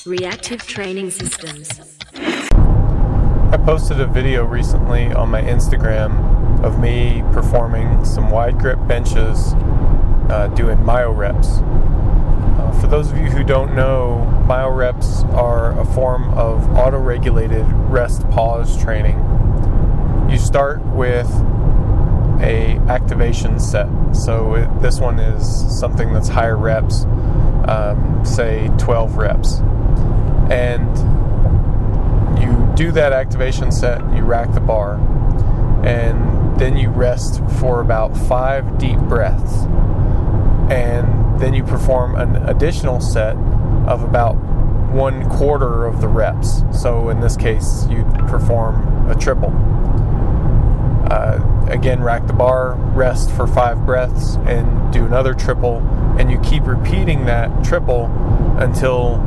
Reactive Training Systems. I posted a video recently on my Instagram of me performing some wide grip benches doing MyoReps. For those of you who don't know, MyoReps are a form of auto-regulated rest-pause training. You start with a activation set. So this one is something that's higher reps, say 12 reps. And you do that activation set, you rack the bar, and then you rest for about 5 deep breaths. And then you perform an additional set of about 1/4 of the reps. So in this case, you perform a triple. Again, rack the bar, rest for 5 breaths, and do another triple, and you keep repeating that triple until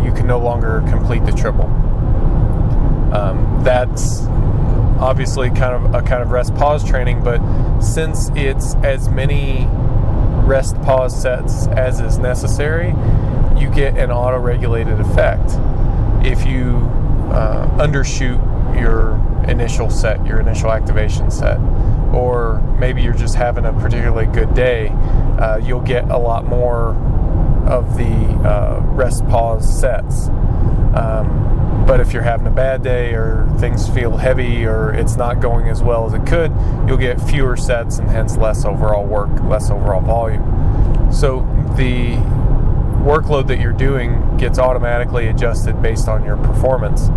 you can no longer complete the triple. That's obviously kind of rest pause training, but since it's as many rest pause sets as is necessary, you get an auto-regulated effect. If you undershoot your initial set, your initial activation set, or maybe you're just having a particularly good day, you'll get a lot more of the rest pause sets. But if you're having a bad day, or things feel heavy, or it's not going as well as it could, you'll get fewer sets and hence less overall work, less overall volume. So the workload that you're doing gets automatically adjusted based on your performance,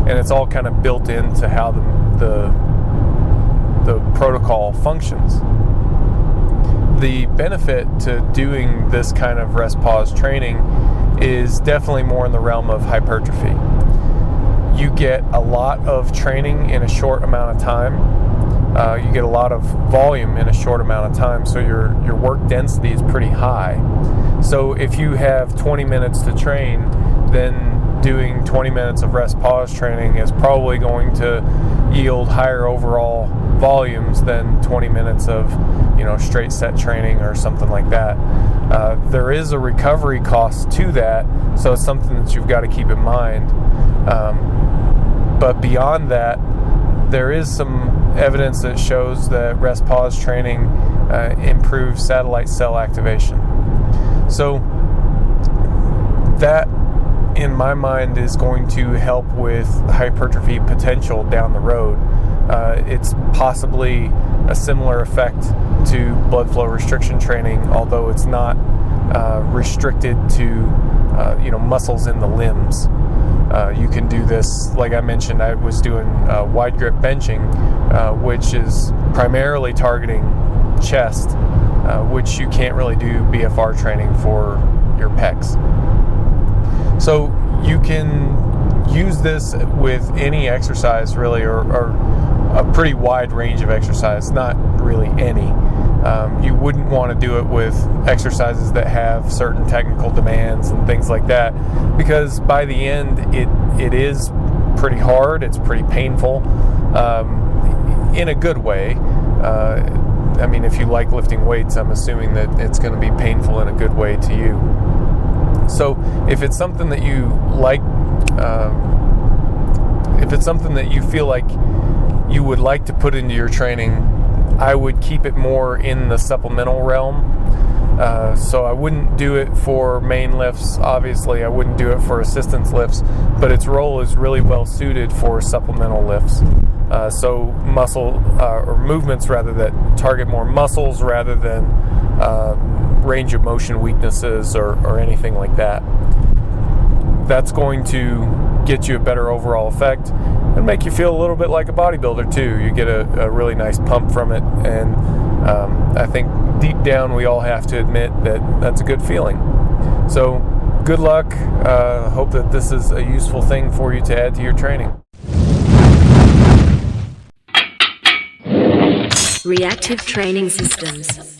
and it's all kind of built into how the protocol functions. The benefit to doing this kind of rest pause training is definitely more in the realm of hypertrophy. You get a lot of training in a short amount of time. You get a lot of volume in a short amount of time, so your work density is pretty high. So if you have 20 minutes to train, then doing 20 minutes of rest pause training is probably going to yield higher overall volumes than 20 minutes of straight set training or something like that. There is a recovery cost to that, so it's something that you've got to keep in mind. But beyond that, there is some evidence that shows that rest pause training improves satellite cell activation. So that, in my mind, is going to help with hypertrophy potential down the road. It's possibly a similar effect to blood flow restriction training, although it's not restricted to muscles in the limbs. You can do this, like I mentioned, I was doing wide grip benching, which is primarily targeting chest, which you can't really do BFR training for your pecs. So you can use this with any exercise really, or a pretty wide range of exercise, not really any. You wouldn't want to do it with exercises that have certain technical demands and things like that, because by the end it is pretty hard, it's pretty painful, in a good way. I mean, if you like lifting weights, I'm assuming that it's going to be painful in a good way to you. So if it's something that you like, if it's something that you feel like you would like to put into your training, I would keep it more in the supplemental realm. So I wouldn't do it for main lifts, obviously. I wouldn't do it for assistance lifts, but its role is really well suited for supplemental lifts. So muscle or movements rather that target more muscles rather than range of motion weaknesses or anything like that. That's going to get you a better overall effect and make you feel a little bit like a bodybuilder too. You get a really nice pump from it, and I think deep down we all have to admit that that's a good feeling. So good luck. Hope that this is a useful thing for you to add to your training. Reactive Training Systems.